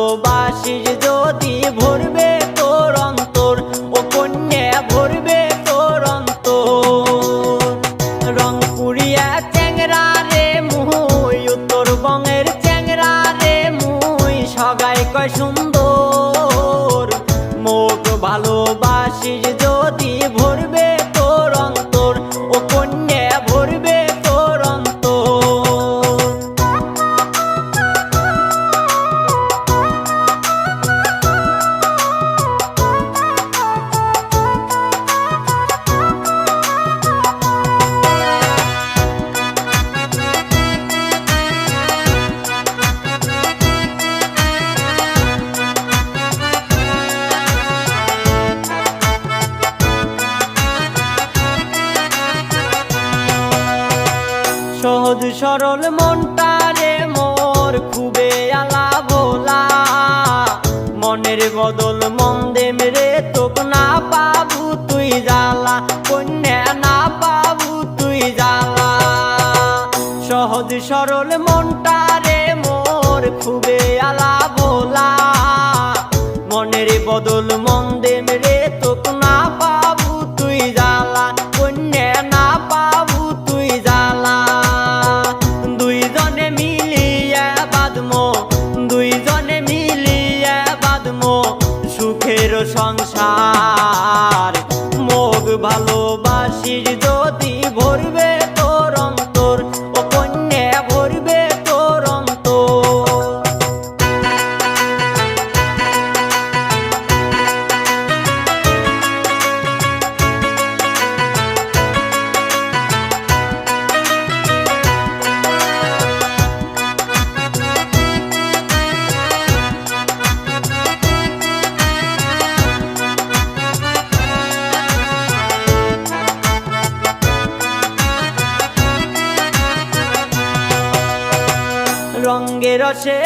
ভালোবাসিস যদি ভরবে তোর অন্তর, ও কন্যা ভরবে তোর অন্তর। রংপুরিয়া চ্যাংরা রে মুই, উত্তরবঙ্গের চ্যাংরা রে মুই, সগাই কয় সুন্দর। মোক ভালোবাসিস যদি ভরবে তোর অন্তর, ও কন্যা ভরবে তোর অন্তর। সহজ সরল মনটারে মোর খুবে আলা ভোলা, মনের বদল মন দেম রে তোক না পাবু তুই জ্বালা, কন্যা না পাবু তুই জ্বালা। সহজ সরল মনটারে মোর খুবে আলা ভোলা, মনের বদল মন দেম রে তোক না পাবু তুই জ্বালা, কন্যা না পাবু তুই জ্বালা। দুইজনে মিলিয়া বাঁধমো, দুইজনে মিলিয়া বাঁধমো সুখের সংসার। মোক ভালোবাসিস যদি ভরবে তোর অন্তর, ও কন্যা ভরবে তোর অন্তর। রঙ্গে রসে